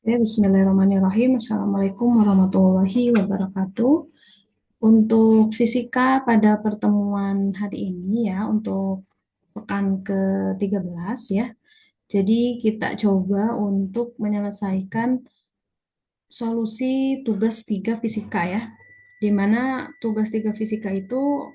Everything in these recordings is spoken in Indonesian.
Ya, Bismillahirrahmanirrahim. Assalamualaikum warahmatullahi wabarakatuh. Untuk fisika pada pertemuan hari ini ya, untuk pekan ke-13 ya. Jadi kita coba untuk menyelesaikan solusi tugas 3 fisika ya. Di mana tugas 3 fisika itu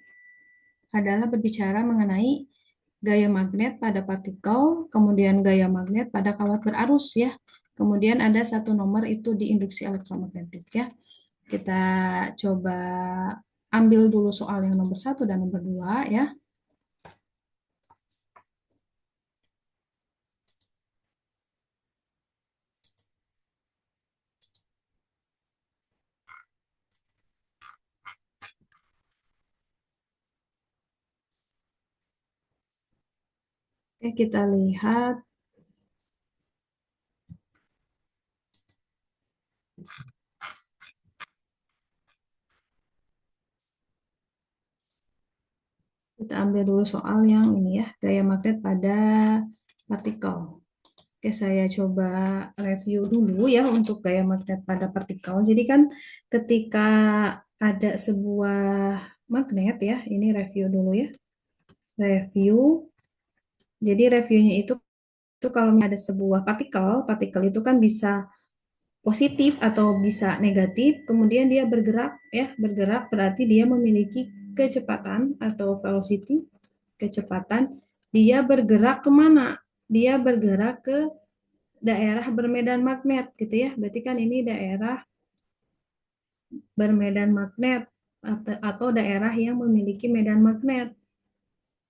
adalah berbicara mengenai gaya magnet pada partikel, kemudian gaya magnet pada kawat berarus ya. Kemudian ada satu nomor itu di induksi elektromagnetik ya. Kita coba ambil dulu soal yang nomor satu dan nomor dua ya. Oke, kita lihat. Kita ambil dulu soal yang ini ya, gaya magnet pada partikel. Oke, saya coba review dulu ya untuk gaya magnet pada partikel. Jadi kan ketika ada sebuah magnet ya, ini review dulu ya. Review. Jadi reviewnya itu kalau ada sebuah partikel itu kan bisa positif atau bisa negatif, kemudian dia bergerak ya, bergerak berarti dia memiliki kecepatan atau velocity, kecepatan, dia bergerak kemana? Dia bergerak ke daerah bermedan magnet gitu ya, berarti kan ini daerah bermedan magnet atau daerah yang memiliki medan magnet.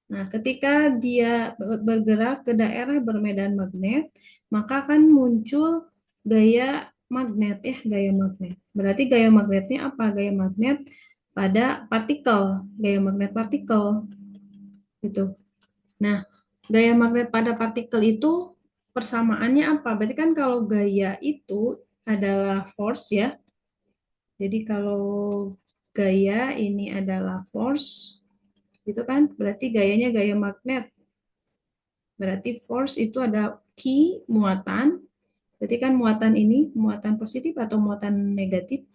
Nah, ketika dia bergerak ke daerah bermedan magnet, maka akan muncul gaya magnet ya, gaya magnet. Berarti gaya magnetnya apa? Gaya magnet pada partikel, gaya magnet partikel gitu. Nah, gaya magnet pada partikel itu persamaannya apa? Berarti kan kalau gaya itu adalah force ya. Jadi kalau gaya ini adalah force, itu kan berarti gayanya gaya magnet. Berarti force itu ada Q, muatan. Berarti kan muatan ini muatan positif atau muatan negatif.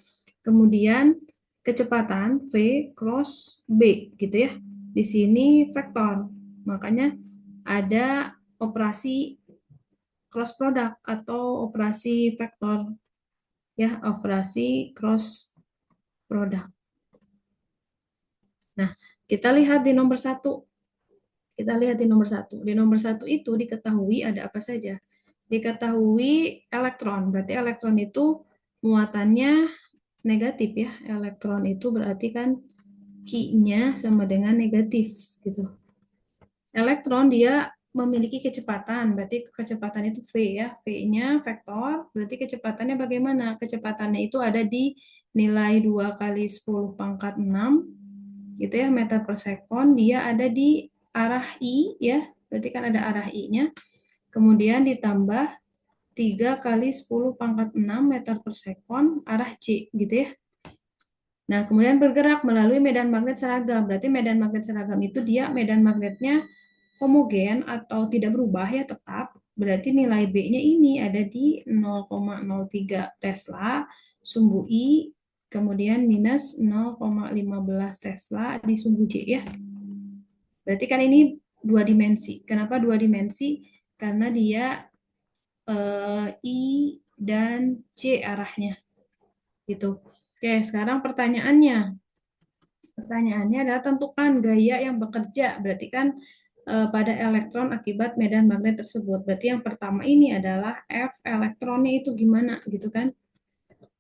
Kemudian kecepatan V cross B gitu ya. Di sini vektor. Makanya ada operasi cross product atau operasi vektor ya, operasi cross product. Nah, kita lihat di nomor satu. Kita lihat di nomor satu. Di nomor satu itu diketahui ada apa saja. Diketahui elektron. Berarti elektron itu muatannya negatif ya. Elektron itu berarti kan Q-nya sama dengan negatif gitu. Elektron dia memiliki kecepatan, berarti kecepatan itu V ya. V-nya vektor, berarti kecepatannya bagaimana? Kecepatannya itu ada di nilai 2 kali 10 pangkat 6 gitu ya, meter per sekon. Dia ada di arah I ya, berarti kan ada arah I-nya. Kemudian ditambah 3 kali 10 pangkat 6 meter per sekon arah C gitu ya. Nah, kemudian bergerak melalui medan magnet seragam. Berarti medan magnet seragam itu dia medan magnetnya homogen atau tidak berubah ya, tetap. Berarti nilai B-nya ini ada di 0,03 Tesla sumbu I, kemudian minus 0,15 Tesla di sumbu J ya. Berarti kan ini dua dimensi. Kenapa dua dimensi? Karena dia I dan J arahnya gitu. Oke, sekarang pertanyaannya. Pertanyaannya adalah tentukan gaya yang bekerja. Berarti kan pada elektron akibat medan magnet tersebut. Berarti yang pertama ini adalah F elektronnya itu gimana gitu kan.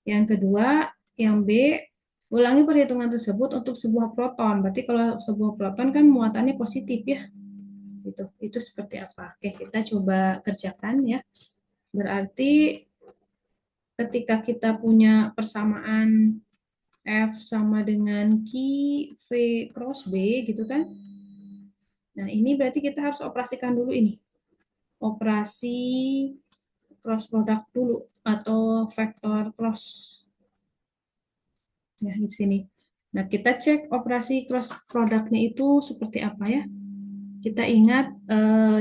Yang kedua, yang B, ulangi perhitungan tersebut untuk sebuah proton. Berarti kalau sebuah proton kan muatannya positif ya. Itu seperti apa? Oke, kita coba kerjakan ya. Berarti ketika kita punya persamaan F sama dengan Q V cross B gitu kan. Nah, ini berarti kita harus operasikan dulu ini. Operasi cross product dulu atau vektor cross. Ya, di sini. Nah, kita cek operasi cross productnya itu seperti apa ya. Kita ingat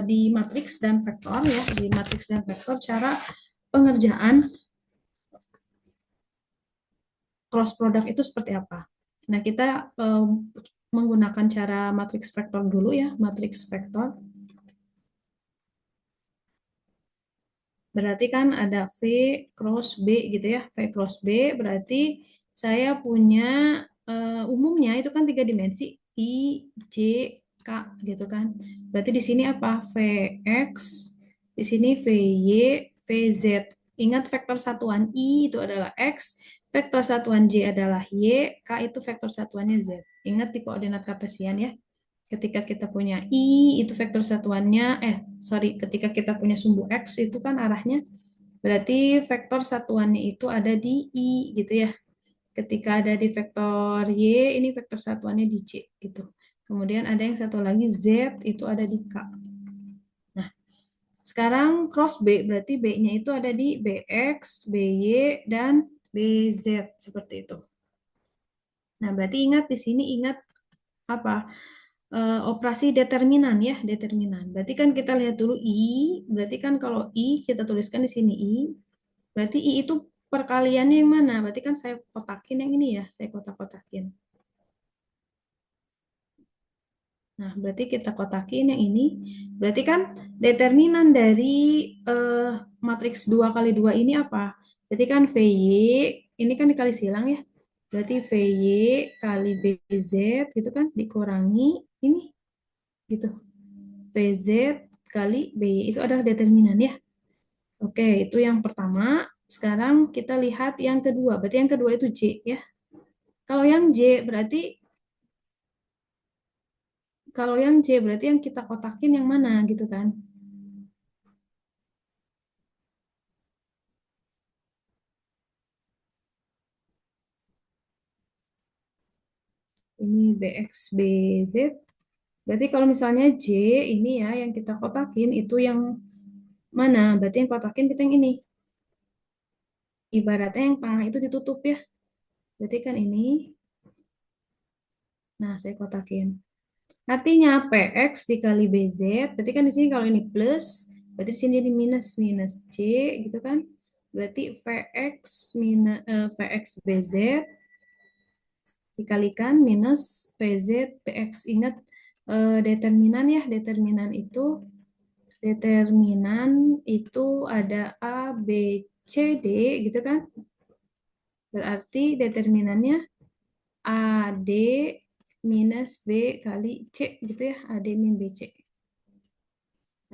di matriks dan vektor ya, di matriks dan vektor cara pengerjaan cross product itu seperti apa. Nah, kita menggunakan cara matriks vektor dulu ya, matriks vektor. Berarti kan ada V cross B gitu ya. V cross B berarti saya punya umumnya itu kan tiga dimensi I, J, K gitu kan. Berarti di sini apa? Vx, di sini Vy, Vz. Ingat vektor satuan I itu adalah X, vektor satuan J adalah Y, K itu vektor satuannya Z. Ingat di koordinat kartesian ya. Ketika kita punya I, itu vektor satuannya, ketika kita punya sumbu X, itu kan arahnya, berarti vektor satuannya itu ada di I, gitu ya. Ketika ada di vektor Y, ini vektor satuannya di J, gitu. Kemudian ada yang satu lagi, Z, itu ada di K. Nah, sekarang cross B, berarti B-nya itu ada di BX, BY, dan BZ, seperti itu. Nah, berarti ingat di sini, ingat apa? Operasi determinan ya, determinan. Berarti kan kita lihat dulu I, berarti kan kalau I kita tuliskan di sini I, berarti I itu perkaliannya yang mana? Berarti kan saya kotakin yang ini ya, saya kotak-kotakin. Nah, berarti kita kotakin yang ini. Berarti kan determinan dari matriks 2 kali 2 ini apa? Berarti kan VY, ini kan dikali silang ya. Berarti VY kali BZ gitu kan, dikurangi ini gitu. PZ kali BY itu adalah determinan ya. Oke, itu yang pertama. Sekarang kita lihat yang kedua. Berarti yang kedua itu J ya. Kalau yang J berarti kalau yang J berarti yang kita kotakin yang mana gitu kan. Ini BX BZ. Berarti kalau misalnya J ini ya yang kita kotakin itu yang mana? Berarti yang kotakin kita yang ini. Ibaratnya yang tengah itu ditutup ya. Berarti kan ini. Nah, saya kotakin. Artinya PX dikali BZ, berarti kan di sini kalau ini plus, berarti di sini di minus minus C gitu kan. Berarti VX minus VX BZ dikalikan minus PZ PX. Ingat determinan itu ada A, B, C, D gitu kan. Berarti determinannya AD minus B kali C gitu ya, AD min BC.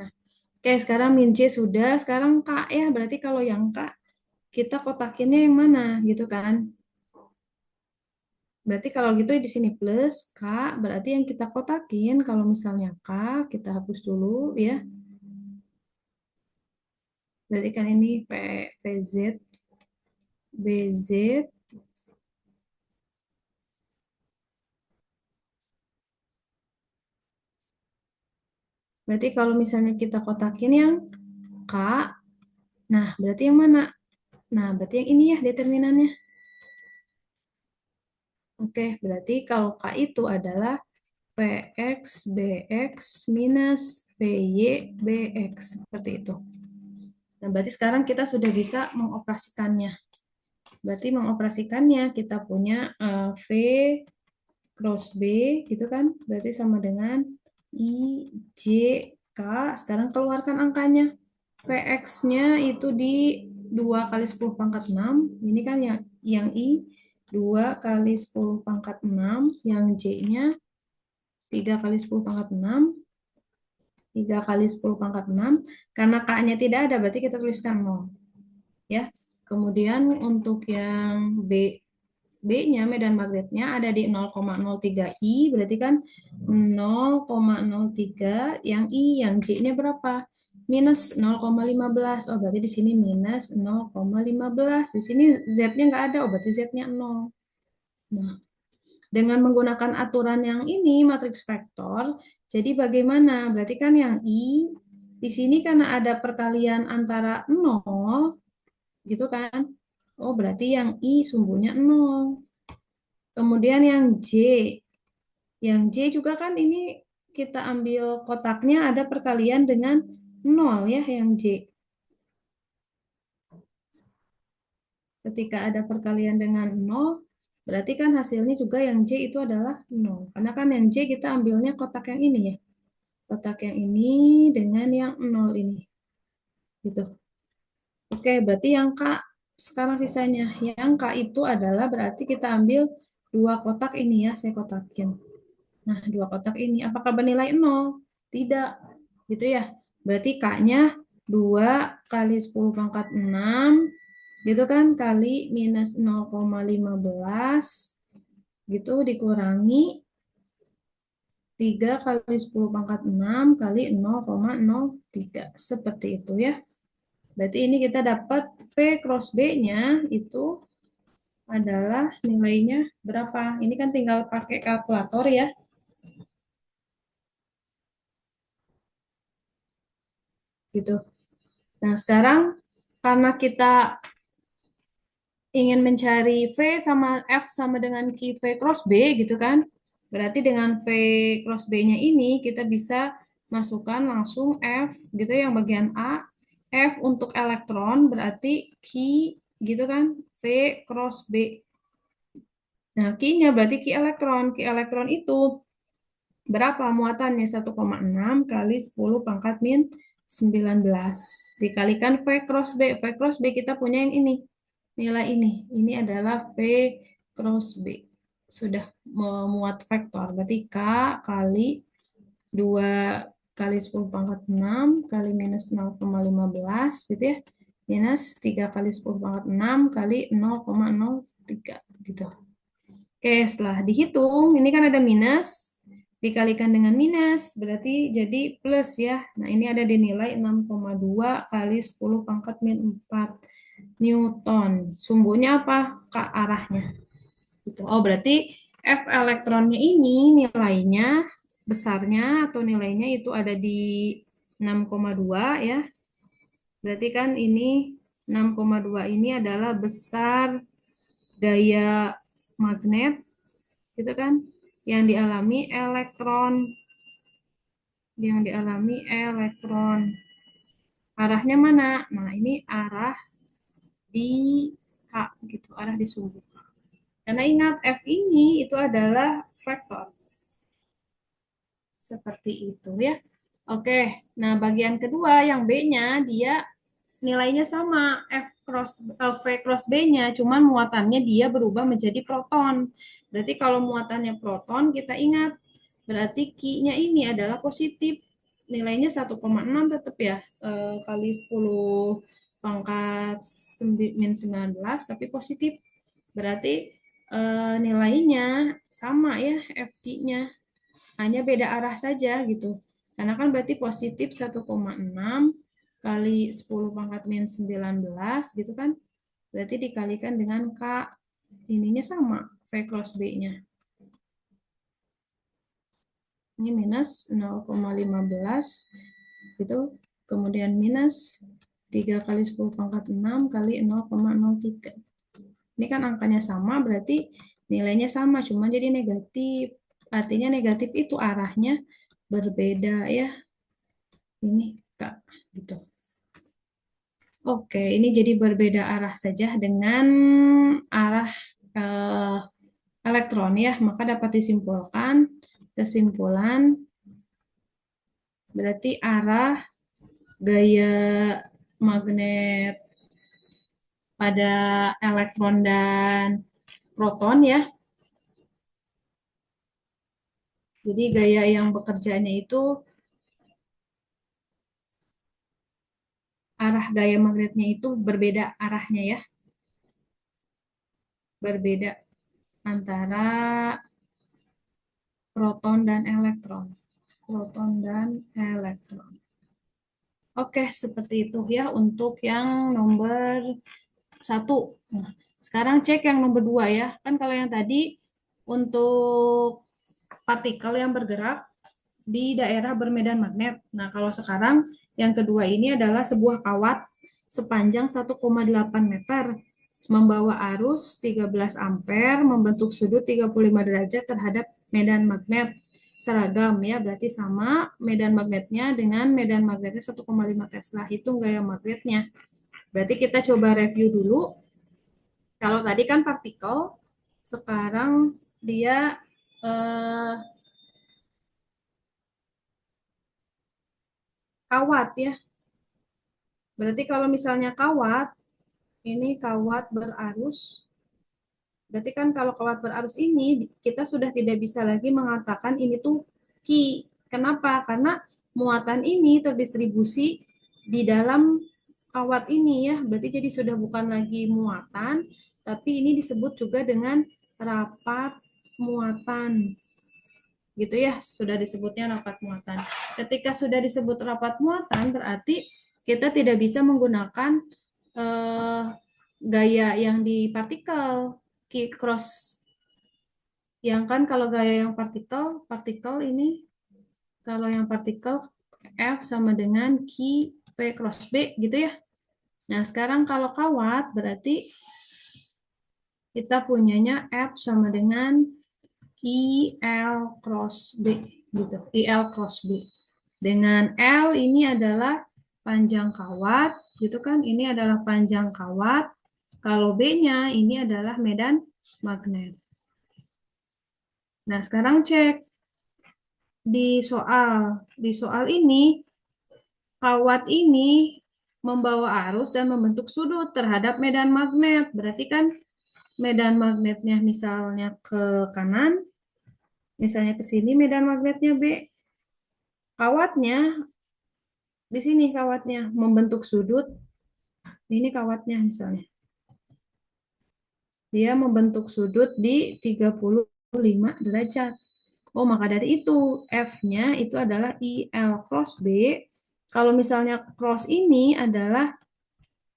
Nah, oke sekarang min C sudah, sekarang K ya, berarti kalau yang K kita kotakinnya yang mana gitu kan. Berarti kalau gitu di sini plus K, berarti yang kita kotakin kalau misalnya K, kita hapus dulu ya. Berarti kan ini PZ, BZ, berarti kalau misalnya kita kotakin yang K, nah berarti yang mana? Nah berarti yang ini ya determinannya. Oke, berarti kalau K itu adalah PX, BX minus PY, BX. Seperti itu. Nah, berarti sekarang kita sudah bisa mengoperasikannya. Berarti mengoperasikannya kita punya V cross B gitu kan. Berarti sama dengan I, J, K. Sekarang keluarkan angkanya. PX-nya itu di 2 kali 10 pangkat 6. Ini kan yang I 2 kali 10 pangkat 6. Yang J-nya 3 kali 10 pangkat 6. 3 kali 10 pangkat 6. Karena K-nya tidak ada, berarti kita tuliskan 0. Ya. Kemudian untuk yang B-nya, medan magnetnya ada di 0,03 I, berarti kan 0,03, yang I, yang J-nya berapa? Minus 0,15. Oh, berarti di sini minus 0,15. Di sini Z-nya nggak ada, oh berarti Z-nya 0. Nah, dengan menggunakan aturan yang ini, matriks vektor, jadi bagaimana? Berarti kan yang I, di sini karena ada perkalian antara 0, gitu kan? Oh, berarti yang I sumbunya 0. Kemudian yang J juga kan ini kita ambil kotaknya ada perkalian dengan 0 ya, yang J. Ketika ada perkalian dengan 0, Berarti kan hasilnya juga yang J itu adalah 0. Karena kan yang J kita ambilnya kotak yang ini ya. Kotak yang ini dengan yang 0 ini. Gitu. Oke, berarti yang K sekarang sisanya. Yang K itu adalah berarti kita ambil dua kotak ini ya, saya kotakin. Nah, dua kotak ini apakah bernilai 0? Tidak. Gitu ya. Berarti K-nya 2 kali 10 pangkat 6 gitu kan kali minus 0,15 gitu dikurangi 3 kali 10 pangkat 6 kali 0,03. Seperti itu ya. Berarti ini kita dapat V cross B-nya itu adalah nilainya berapa? Ini kan tinggal pakai kalkulator ya. Gitu. Nah, sekarang karena kita ingin mencari V sama F sama dengan Q V cross B gitu kan. Berarti dengan V cross B-nya ini kita bisa masukkan langsung F gitu yang bagian A. F untuk elektron berarti Q gitu kan. V cross B. Nah, Q-nya berarti Q elektron. Q elektron itu berapa muatannya? 1,6 kali 10 pangkat min 19. Dikalikan V cross B. V cross B kita punya yang ini. Nilai ini. Ini adalah V cross B. Sudah memuat vektor. Berarti K kali 2 kali 10 pangkat 6 kali minus 0,15 gitu ya. Minus 3 kali 10 pangkat 6 kali 0,03 gitu. Oke, setelah dihitung, ini kan ada minus, dikalikan dengan minus, berarti jadi plus ya. Nah, ini ada dinilai 6,2 kali 10 pangkat min 4 Newton. Sumbunya apa? Ke arahnya. Gitu. Oh, berarti F elektronnya ini nilainya, besarnya atau nilainya itu ada di 6,2 ya. Berarti kan ini 6,2 ini adalah besar gaya magnet gitu kan yang dialami elektron arahnya mana? Nah, ini arah di K gitu, arah di sumbu. Karena ingat F ini itu adalah vektor seperti itu ya. Oke, nah bagian kedua yang B-nya dia nilainya sama V cross B-nya, cuman muatannya dia berubah menjadi proton. Berarti kalau muatannya proton kita ingat berarti Q-nya ini adalah positif. Nilainya 1,6 tetap ya kali 10 pangkat min 19 tapi positif. Berarti nilainya sama ya FQ-nya. Hanya beda arah saja gitu. Karena kan berarti positif 1,6 kali 10 pangkat min 19 gitu kan. Berarti dikalikan dengan K. Ininya sama, V cross B-nya. Ini minus 0,15 gitu. Kemudian minus 3 kali 10 pangkat 6 kali 0,03. Ini kan angkanya sama, berarti nilainya sama, cuma jadi negatif. Artinya negatif itu arahnya berbeda ya. Ini Kak, gitu. Oke, ini jadi berbeda arah saja dengan arah eh, elektron ya. Maka dapat disimpulkan kesimpulan berarti arah gaya magnet pada elektron dan proton ya. Jadi gaya yang bekerjanya itu arah gaya magnetnya itu berbeda arahnya ya. Berbeda antara proton dan elektron. Proton dan elektron. Oke, seperti itu ya untuk yang nomor 1. Nah, sekarang cek yang nomor 2 ya. Kan kalau yang tadi untuk partikel yang bergerak di daerah bermedan magnet. Nah, kalau sekarang yang kedua ini adalah sebuah kawat sepanjang 1,8 meter membawa arus 13 ampere membentuk sudut 35 derajat terhadap medan magnet seragam ya, berarti sama medan magnetnya dengan medan magnetnya 1,5 Tesla. Hitung gaya magnetnya. Berarti kita coba review dulu. Kalau tadi kan partikel Sekarang dia kawat ya. Berarti kalau misalnya kawat, ini kawat berarus. Berarti kan kalau kawat berarus ini kita sudah tidak bisa lagi mengatakan ini tuh Ki. Kenapa? Karena muatan ini terdistribusi di dalam kawat ini ya. Berarti jadi sudah bukan lagi muatan, tapi ini disebut juga dengan rapat muatan. Gitu ya, sudah disebutnya rapat muatan. Ketika sudah disebut rapat muatan, berarti kita tidak bisa menggunakan eh, gaya yang di partikel cross, yang kan kalau gaya yang partikel partikel ini, kalau yang partikel F sama dengan Q P cross B gitu ya. Nah sekarang kalau kawat berarti kita punyanya F sama dengan IL cross B gitu, IL cross B. Dengan L ini adalah panjang kawat, gitu kan? Ini adalah panjang kawat. Kalau B-nya ini adalah medan magnet. Nah, sekarang cek di soal ini kawat ini membawa arus dan membentuk sudut terhadap medan magnet. Berarti kan medan magnetnya misalnya ke kanan, misalnya ke sini medan magnetnya B. Kawatnya di sini kawatnya membentuk sudut. Ini kawatnya misalnya. Dia membentuk sudut di 35 derajat. Oh, maka dari itu F-nya itu adalah IL cross B. Kalau misalnya cross ini adalah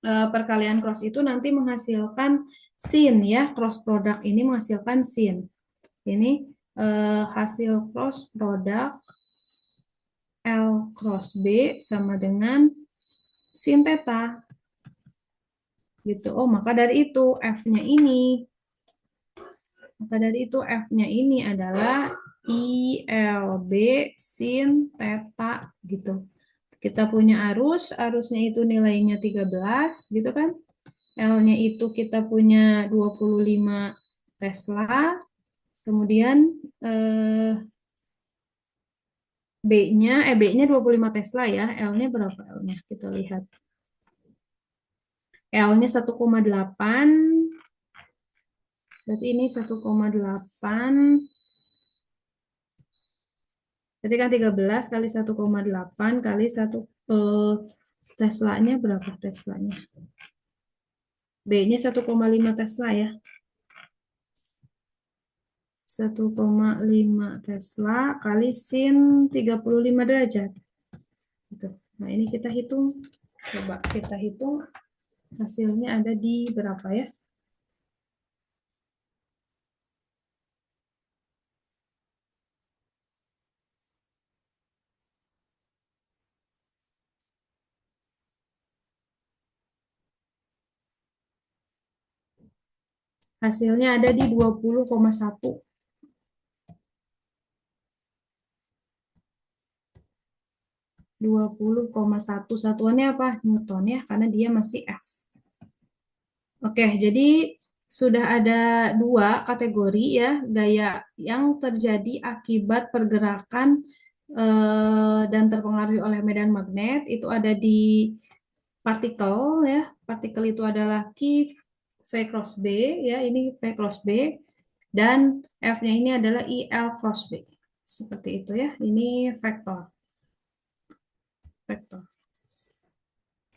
perkalian cross itu nanti menghasilkan sin ya. Cross product ini menghasilkan sin. Ini hasil cross product L cross B sama dengan sin theta. Gitu. Oh, maka dari itu F-nya ini. Maka dari itu F-nya ini adalah ILB sin theta gitu. Kita punya arusnya itu nilainya 13 gitu kan. L-nya itu kita punya 25 Tesla. Kemudian B-nya 25 Tesla ya. L-nya berapa L-nya? Kita lihat. L-nya 1,8. Berarti ini 1,8. Berarti kan 13 kali 1,8 kali 1 Tesla-nya berapa Tesla-nya? B-nya 1,5 Tesla ya. 1,5 Tesla kali sin 35 derajat. Gitu. Nah, ini kita hitung. Coba kita hitung hasilnya ada di berapa ya? Hasilnya ada di 20,1. 20,1 satuannya apa? Newton ya, karena dia masih F. Oke, jadi sudah ada dua kategori ya, gaya yang terjadi akibat pergerakan dan terpengaruhi oleh medan magnet, itu ada di partikel ya. Partikel itu adalah Q V cross B ya, ini V cross B, dan F-nya ini adalah IL cross B. Seperti itu ya, ini vektor. Vektor.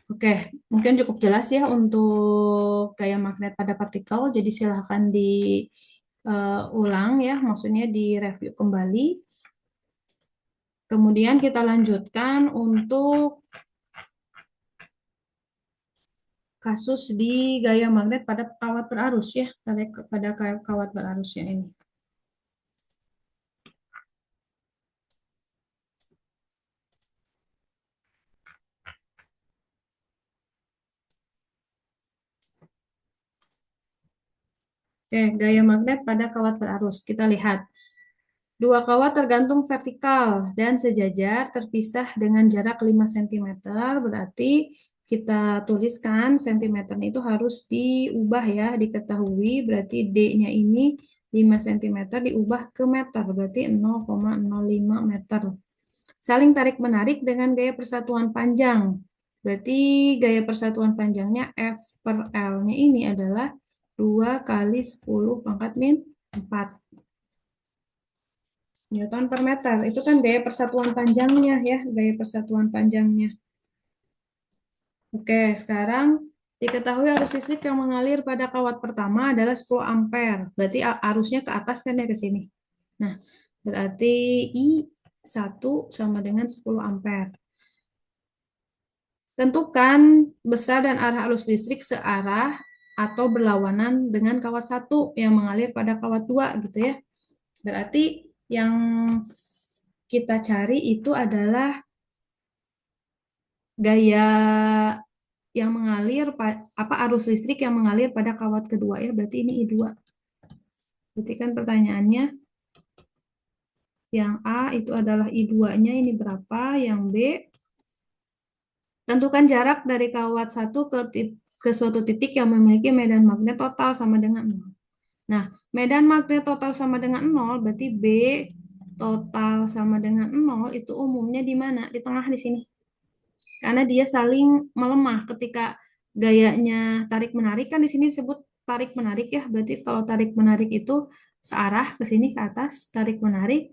Oke, mungkin cukup jelas ya untuk gaya magnet pada partikel. Jadi silahkan diulang ya, maksudnya direview kembali. Kemudian kita lanjutkan untuk kasus di gaya magnet pada kawat berarus ya, pada kawat berarusnya ini. Oke, gaya magnet pada kawat berarus. Kita lihat. Dua kawat tergantung vertikal dan sejajar terpisah dengan jarak 5 cm. Berarti kita tuliskan sentimeternya itu harus diubah ya, diketahui berarti D-nya ini 5 cm diubah ke meter, berarti 0,05 meter. Saling tarik-menarik dengan gaya persatuan panjang. Berarti gaya persatuan panjangnya F per L-nya ini adalah 2 kali 10 pangkat min 4 Newton per meter. Itu kan gaya persatuan panjangnya ya, gaya persatuan panjangnya. Oke, sekarang diketahui arus listrik yang mengalir pada kawat pertama adalah 10 ampere. Berarti arusnya ke atas kan ya ke sini. Nah, berarti I1 sama dengan 10 ampere. Tentukan besar dan arah arus listrik searah atau berlawanan dengan kawat 1 yang mengalir pada kawat 2 gitu ya. Berarti yang kita cari itu adalah gaya yang mengalir apa arus listrik yang mengalir pada kawat kedua ya. Berarti ini I2. Berarti kan pertanyaannya yang A itu adalah I2-nya ini berapa, yang B tentukan jarak dari kawat 1 ke suatu titik yang memiliki medan magnet total sama dengan 0. Nah, medan magnet total sama dengan 0, berarti B total sama dengan 0 itu umumnya di mana? Di tengah di sini. Karena dia saling melemah ketika gayanya tarik-menarik kan di sini disebut tarik-menarik ya. Berarti kalau tarik-menarik itu searah ke sini ke atas, tarik-menarik.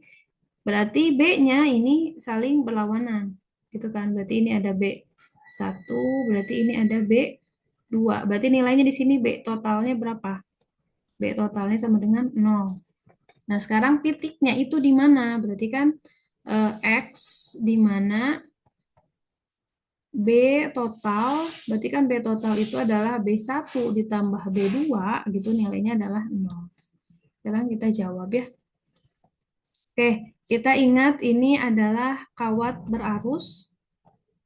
Berarti B-nya ini saling berlawanan. Gitu kan. Berarti ini ada B1, berarti ini ada B2. Berarti nilainya di sini B totalnya berapa? B totalnya sama dengan 0. Nah, sekarang titiknya itu di mana? Berarti kan X di mana B total, berarti kan B total itu adalah B1 ditambah B2, gitu nilainya adalah 0. Sekarang kita jawab ya. Oke, kita ingat ini adalah kawat berarus.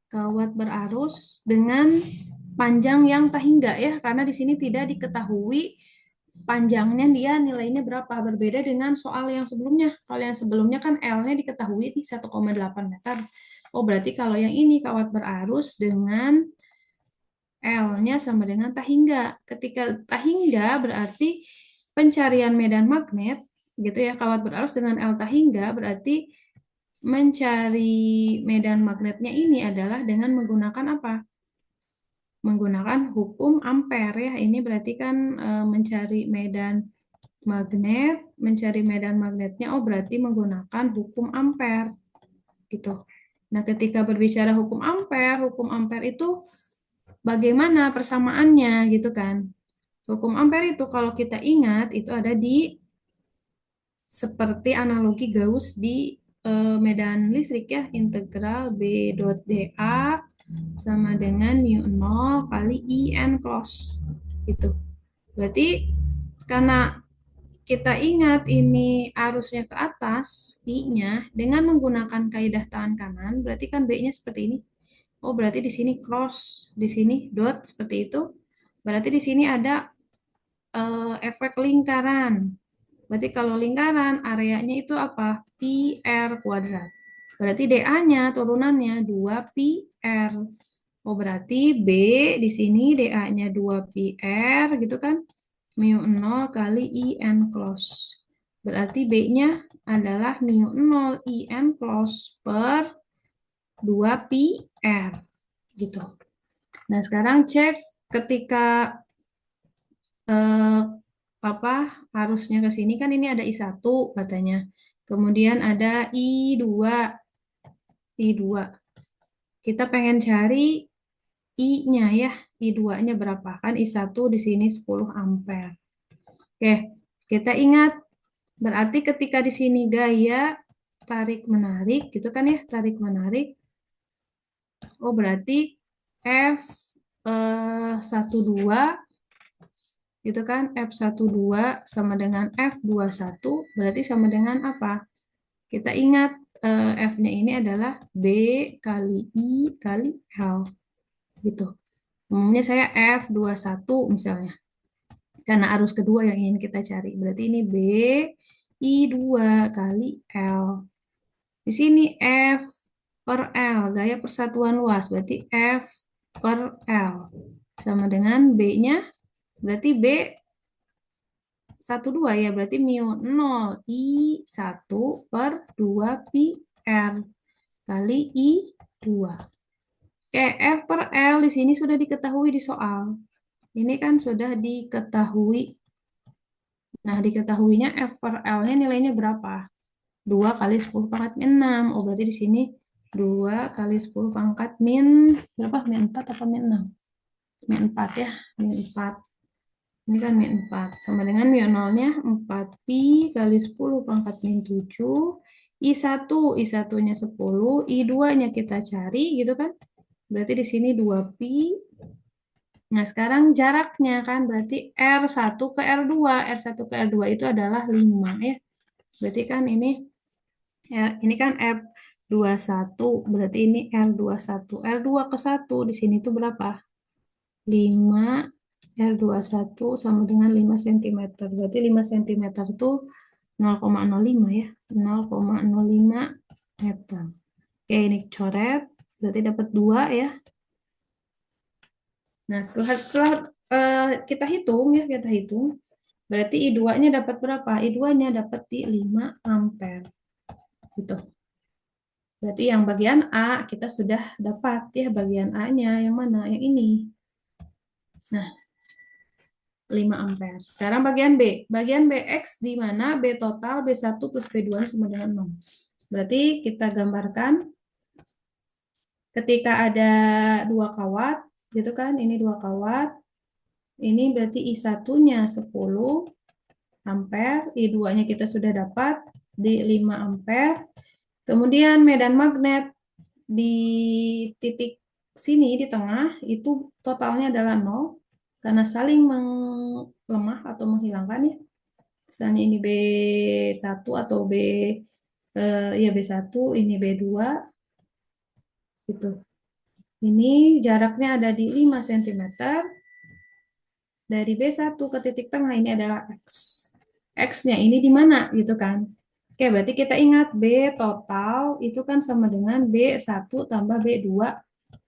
Kawat berarus dengan panjang yang tak hingga ya, karena di sini tidak diketahui panjangnya dia nilainya berapa, berbeda dengan soal yang sebelumnya. Kalau yang sebelumnya kan L-nya diketahui di 1,8 meter. Oh, berarti kalau yang ini kawat berarus dengan L-nya sama dengan tak hingga. Ketika tak hingga berarti pencarian medan magnet gitu ya, kawat berarus dengan L tak hingga berarti mencari medan magnetnya ini adalah dengan menggunakan apa? Menggunakan hukum ampere ya. Ini berarti kan mencari medan magnet, mencari medan magnetnya, oh berarti menggunakan hukum ampere gitu. Nah, ketika berbicara hukum ampere itu bagaimana persamaannya gitu kan? Hukum ampere itu kalau kita ingat itu ada di seperti analogi Gauss di medan listrik ya, integral B dot dA sama dengan mu 0 kali IN close gitu. Berarti karena kita ingat ini arusnya ke atas, I-nya, dengan menggunakan kaidah tangan kanan, berarti kan B-nya seperti ini. Oh, berarti di sini cross, di sini dot, seperti itu. Berarti di sini ada efek lingkaran. Berarti kalau lingkaran, areanya itu apa? Pi R kuadrat. Berarti DA-nya, turunannya 2 pi R. Oh, berarti B di sini DA-nya 2 pi R, gitu kan? Mu 0 kali IN close. Berarti B-nya adalah mu 0 IN close per 2 pi R. Gitu. Nah, sekarang cek ketika eh, apa harusnya ke sini kan ini ada I1 katanya. Kemudian ada I2. I2. Kita pengen cari I-nya ya. I2-nya berapa? Kan I1 di sini 10 ampere. Oke, kita ingat berarti ketika di sini gaya tarik menarik gitu kan ya, tarik menarik. Oh, berarti F 12 gitu kan, F12 sama dengan F21 berarti sama dengan apa? Kita ingat F-nya ini adalah B kali I kali L gitu. Umumnya saya F21 misalnya. Karena arus kedua yang ingin kita cari. Berarti ini B I2 kali L. Di sini F per L, gaya persatuan luas. Berarti F per L. Sama dengan B-nya, berarti B 1, 2 ya, berarti mu 0 I1 per 2 pi R kali I2. Oke, F per L di sini sudah diketahui di soal. Ini kan sudah diketahui. Nah, diketahuinya F per L-nya nilainya berapa? 2 kali 10 pangkat min 6. Oh, berarti di sini 2 kali 10 pangkat min berapa? Min 4 apa min 6? Min 4 ya, min 4. Ini kan min 4. Sama dengan mu 0-nya 4 pi kali 10 pangkat min 7. I1, I1-nya 10, I2-nya kita cari gitu kan. Berarti di sini 2 pi. Nah, sekarang jaraknya kan berarti R1 ke R2. R1 ke R2 itu adalah 5 ya. Berarti kan ini ya, ini kan R21, berarti ini R21. R2 ke 1 di sini tuh berapa? 5 R21 sama dengan 5 cm. Berarti 5 cm itu 0,05 ya. 0,05 meter. Oke, ini coret. Berarti dapat 2 ya. Nah, setelah kita hitung ya, kita hitung. Berarti I2-nya dapat berapa? I2-nya dapat di 5 ampere. Gitu. Berarti yang bagian A kita sudah dapat ya, bagian A-nya yang mana? Yang ini. Nah, 5 ampere. Sekarang bagian B. Bagian BX di mana B total B1 plus B2 sama dengan 0. Berarti kita gambarkan ketika ada dua kawat, gitu kan? Ini dua kawat. Ini berarti I1-nya 10 ampere, I2-nya kita sudah dapat di 5 ampere. Kemudian medan magnet di titik sini di tengah itu totalnya adalah 0 karena saling melemah atau menghilangkan ya. Misalnya ini B1 atau ya B1, ini B2 gitu. Ini jaraknya ada di 5 cm. Dari B1 ke titik tengah ini adalah X. X-nya ini di mana gitu kan. Oke, berarti kita ingat B total itu kan sama dengan B1 tambah B2.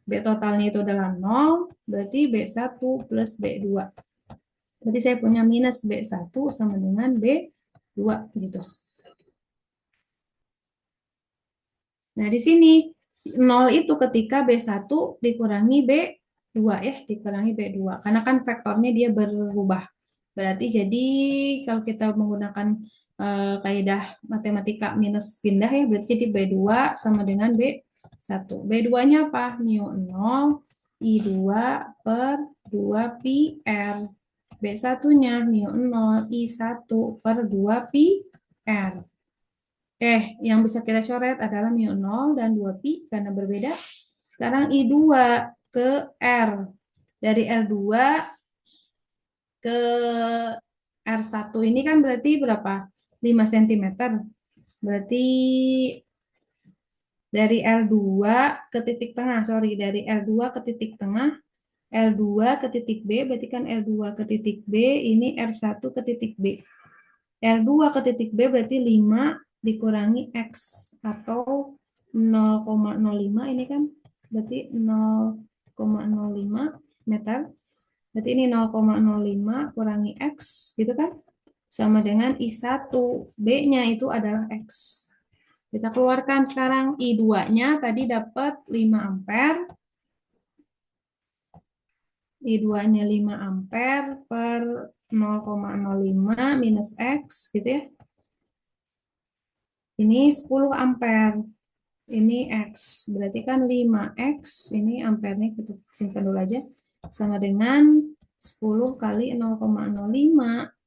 B totalnya itu adalah 0, berarti B1 plus B2. Berarti saya punya minus B1 sama dengan B2 gitu. Nah, di sini 0 itu ketika B1 dikurangi B2 ya, dikurangi B2. Karena kan vektornya dia berubah. Berarti jadi kalau kita menggunakan kaidah matematika minus pindah ya, berarti jadi B2 sama dengan B1. B2-nya apa? Mu 0 I2 per 2 pi R. B1-nya mu 0 I1 per 2 pi R. Yang bisa kita coret adalah mu 0 dan 2 pi karena berbeda. Sekarang I2 ke R. Dari R2 ke R1 ini kan berarti berapa? 5 cm. Berarti dari L2 ke titik tengah, sorry, dari L2 ke titik tengah, L2 ke titik B, berarti kan L2 ke titik B, ini R1 ke titik B. L2 ke titik B berarti 5 dikurangi X atau 0,05 ini kan berarti 0,05 meter. Berarti ini 0,05 kurangi X gitu kan. Sama dengan I1. B-nya itu adalah X. Kita keluarkan sekarang I2-nya tadi dapat 5 ampere. I2-nya 5 ampere per 0,05 minus X gitu ya. Ini 10 ampere. Ini X. Berarti kan 5X. Ini ampernya kita simpan dulu aja. Sama dengan 10 kali 0,05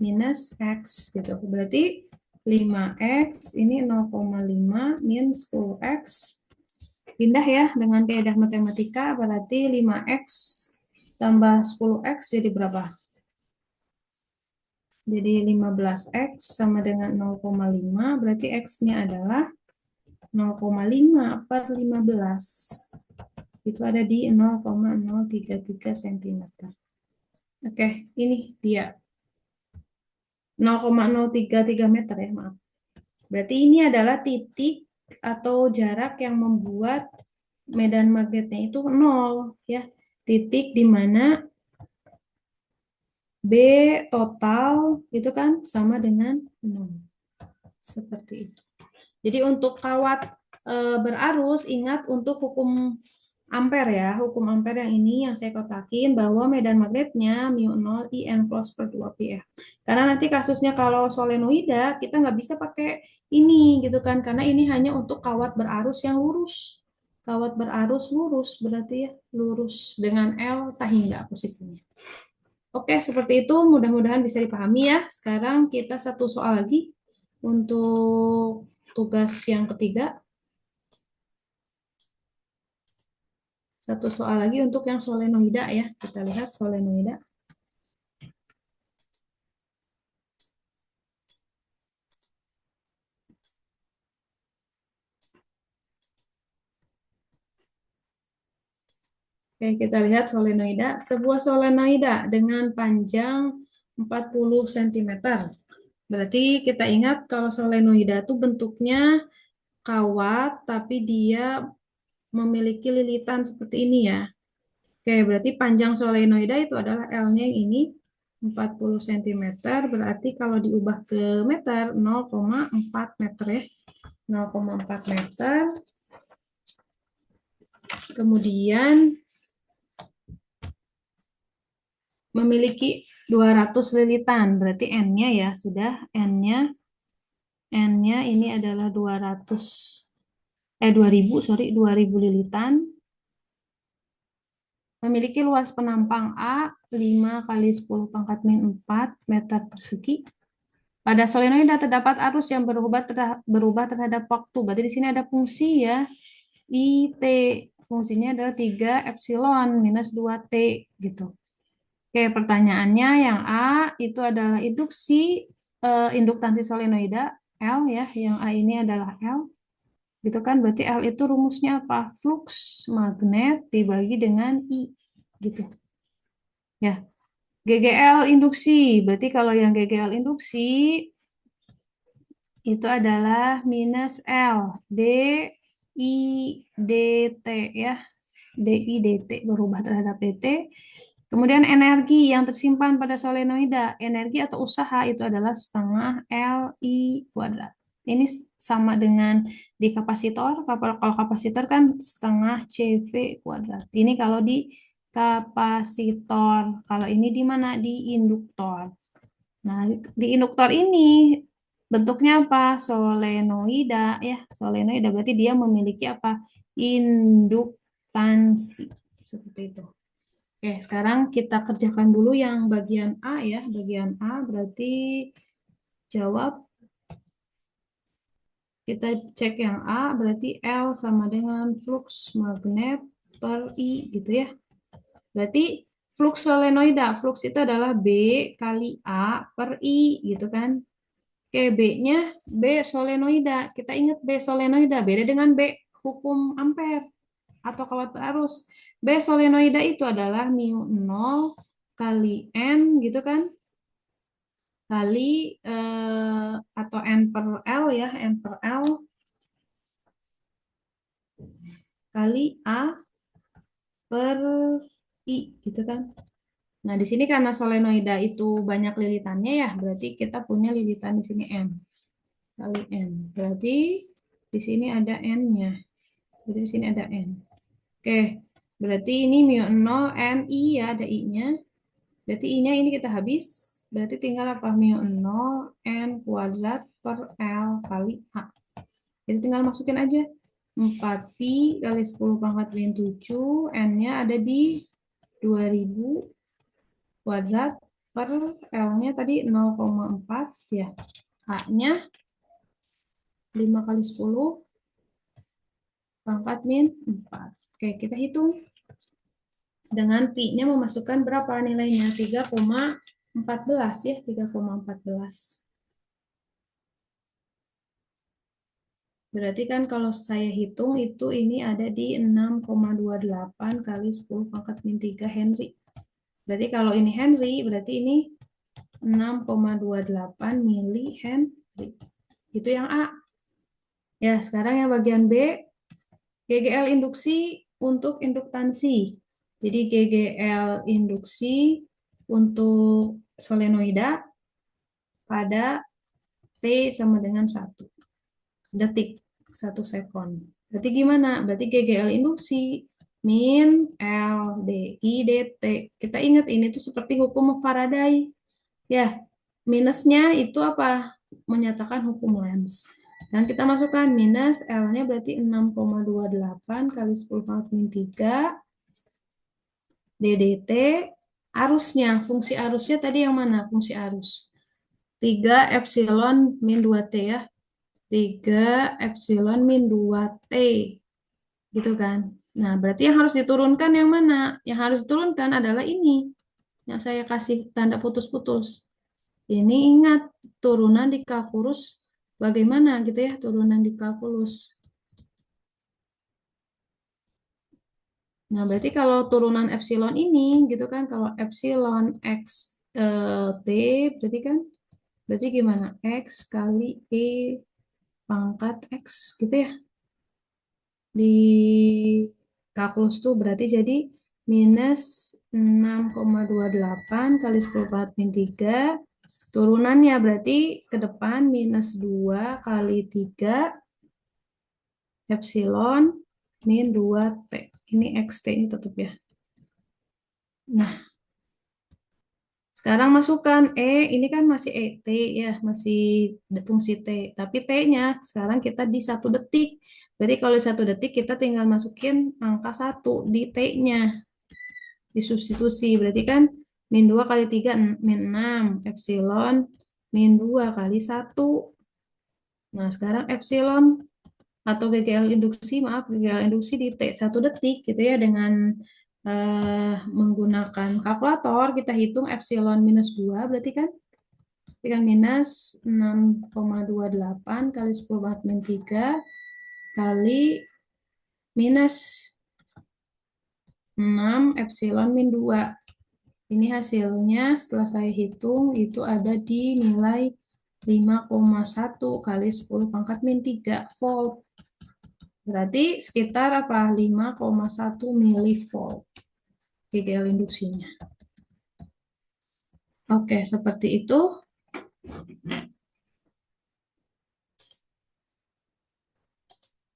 minus X. Gitu. Berarti 5X ini 0,5 min 10X. Pindah ya dengan kaidah matematika. Berarti 5X tambah 10X jadi berapa? Jadi 15X sama dengan 0,5. Berarti X-nya adalah 0,5 per 15. Itu ada di 0,033 cm. Oke, ini dia. 0,033 meter ya, maaf. Berarti ini adalah titik atau jarak yang membuat medan magnetnya itu 0 ya. titik di mana B total itu kan sama dengan 0. Seperti itu. Jadi untuk kawat berarus, ingat untuk hukum ampere ya. Hukum ampere yang ini yang saya kotakin bahwa medan magnetnya mu 0 IN cross per 2 pi ya. Karena nanti kasusnya kalau solenoida kita nggak bisa pakai ini gitu kan. Karena ini hanya untuk kawat berarus yang lurus. Kawat berarus lurus berarti ya lurus dengan L tahingga posisinya. Oke, seperti itu mudah-mudahan bisa dipahami ya. Sekarang kita satu soal lagi untuk tugas yang ketiga. Satu soal lagi untuk yang solenoida ya. Kita lihat solenoida. Oke, kita lihat solenoida. Sebuah solenoida dengan panjang 40 cm. Berarti kita ingat kalau solenoida itu bentuknya kawat, tapi dia memiliki lilitan seperti ini ya. Oke, berarti panjang solenoida itu adalah L-nya yang ini 40 cm. Berarti kalau diubah ke meter 0,4 meter ya. 0,4 meter. Kemudian memiliki 200 lilitan. Berarti N-nya ya sudah N-nya ini adalah 2000 sorry 2000 lilitan. Memiliki luas penampang A 5 kali 10 pangkat min 4 meter persegi. Pada solenoida terdapat arus yang berubah terhadap waktu. Berarti di sini ada fungsi ya. IT. Fungsinya adalah 3 epsilon minus 2T gitu. Oke, pertanyaannya yang A itu adalah induktansi solenoida L ya. Yang A ini adalah L. Gitu kan? Berarti L itu rumusnya apa? Flux magnet dibagi dengan I gitu. Ya. GGL induksi. Berarti kalau yang GGL induksi itu adalah minus L D I dt ya. DI dt berubah terhadap dt. Kemudian energi yang tersimpan pada solenoida, energi atau usaha itu adalah setengah Li kuadrat. Ini sama dengan di kapasitor. Kalau kapasitor kan setengah CV kuadrat. Ini kalau di kapasitor. Kalau ini di mana? Di induktor. Nah, di induktor ini bentuknya apa? Solenoida ya. Solenoida berarti dia memiliki apa? Induktansi. Seperti itu. Oke, sekarang kita kerjakan dulu yang bagian A ya. Bagian A berarti jawab. Kita cek yang A berarti L sama dengan flux magnet per I gitu ya. Berarti flux solenoida. Flux itu adalah B kali A per I gitu kan. Oke, B-nya B solenoida. Kita ingat B solenoida. Beda dengan B hukum ampere atau kawat berarus. B solenoida itu adalah mu 0 kali N gitu kan. Kali atau N per L ya. N per L kali A per I gitu kan. Nah, di sini karena solenoida itu banyak lilitannya ya, berarti kita punya lilitan di sini N kali N. Berarti di sini ada N-nya. Jadi di sini ada N. Oke, berarti ini mu 0 N I ya, ada I-nya. Berarti I-nya ini kita habis. Berarti tinggal apa? Mu 0 N kuadrat per L kali A. Jadi tinggal masukin aja. 4 pi kali 10 pangkat min 7. N-nya ada di 2000 kuadrat per L-nya tadi 0,4 ya. A-nya 5 kali 10 pangkat min 4. Oke, kita hitung. Dengan pi-nya memasukkan berapa nilainya? 3,14 ya, 3,14. Berarti kan kalau saya hitung itu ini ada di 6,28 kali 10 pangkat min 3 Henry. Berarti kalau ini Henry, berarti ini 6,28 mili Henry. Itu yang A. Ya, sekarang yang bagian B, GGL induksi untuk induktansi. Jadi GGL induksi untuk solenoida pada T sama dengan 1 detik, 1 sekon. Berarti gimana? Berarti GGL induksi min L DI dt. Kita ingat ini tuh seperti hukum Faraday. Ya, minusnya itu apa? Menyatakan hukum Lenz. Dan kita masukkan minus L-nya berarti 6,28 kali 10 pangkat min 3 DDT. Arusnya, fungsi arusnya tadi yang mana? Fungsi arus. 3 epsilon min 2T ya. 3 epsilon min 2T. Gitu kan. Nah, berarti yang harus diturunkan yang mana? Yang harus diturunkan adalah ini. Yang saya kasih tanda putus-putus. Ini ingat, turunan di kalkulus bagaimana gitu ya, turunan di kalkulus. Nah, berarti kalau turunan epsilon ini gitu kan, kalau epsilon x T berarti kan, berarti gimana? X kali E pangkat X gitu ya. Di kalkulus tuh berarti jadi minus 6,28 kali 10 pangkat min 3. Turunannya berarti ke depan minus 2 kali 3 epsilon min 2T. Ini XT ini tetap ya. Nah, sekarang masukkan ini kan masih T ya, masih fungsi T. Tapi T-nya sekarang kita di 1 detik. Berarti kalau di 1 detik kita tinggal masukin angka 1 di T-nya. Disubstitusi. Berarti kan min 2 kali 3 min 6. Epsilon min 2 kali 1. Nah, sekarang epsilon atau GGL induksi, maaf, GGL induksi di T 1 detik gitu ya, dengan menggunakan kalkulator kita hitung epsilon minus 2 berarti kan minus 6,28 kali 10 pangkat min 3 kali minus 6 epsilon min 2. Ini hasilnya setelah saya hitung itu ada di nilai 5,1 kali 10 pangkat min 3 volt. Berarti sekitar apa? 5,1 milivolt GGL induksinya. Oke, seperti itu.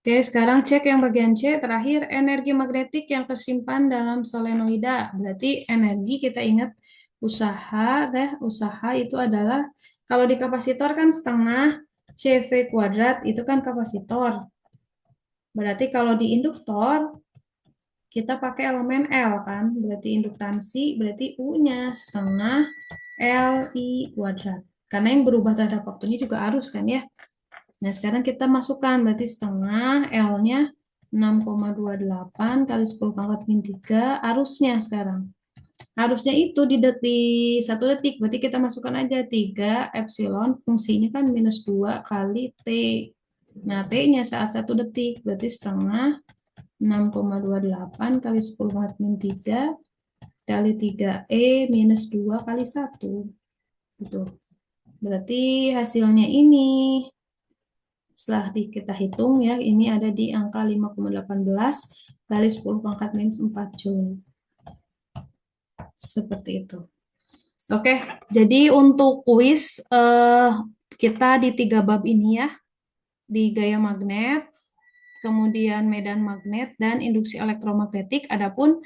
Oke, sekarang cek yang bagian C. Terakhir, energi magnetik yang tersimpan dalam solenoida. Berarti energi kita ingat usaha, usaha itu adalah kalau di kapasitor kan setengah CV kuadrat itu kan kapasitor. Berarti kalau di induktor kita pakai elemen L kan, berarti induktansi, berarti U-nya setengah LI kuadrat. Karena yang berubah terhadap waktunya juga arus kan ya. Nah, sekarang kita masukkan, berarti setengah L-nya 6,28 kali 10 pangkat min 3, arusnya sekarang. Arusnya itu di 1 detik, berarti kita masukkan aja 3 epsilon, fungsinya kan minus 2 kali T. Nah, T-nya saat 1 detik, berarti setengah 6,28 kali 10 pangkat min 3 kali 3E minus 2 kali 1. Gitu. Berarti hasilnya ini setelah kita hitung ya, ini ada di angka 5,18 kali 10 pangkat minus 4 Joule. Seperti itu. Oke, jadi untuk kuis kita di 3 bab ini ya, di gaya magnet, kemudian medan magnet, dan induksi elektromagnetik. Adapun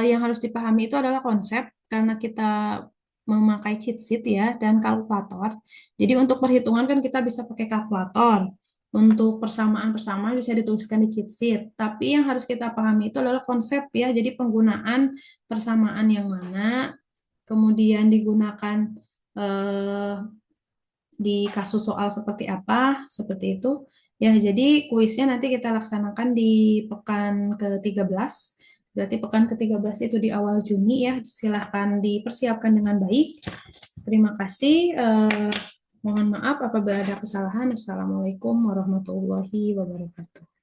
yang harus dipahami itu adalah konsep, karena kita memakai cheat sheet ya, dan kalkulator. Jadi untuk perhitungan kan kita bisa pakai kalkulator. Untuk persamaan-persamaan bisa dituliskan di cheat sheet. Tapi yang harus kita pahami itu adalah konsep ya, jadi penggunaan persamaan yang mana, kemudian digunakan eh, di kasus soal seperti apa, seperti itu. Ya, jadi kuisnya nanti kita laksanakan di pekan ke-13. Berarti pekan ke-13 itu di awal Juni ya. Silahkan dipersiapkan dengan baik. Terima kasih. Mohon maaf apabila ada kesalahan. Assalamualaikum warahmatullahi wabarakatuh.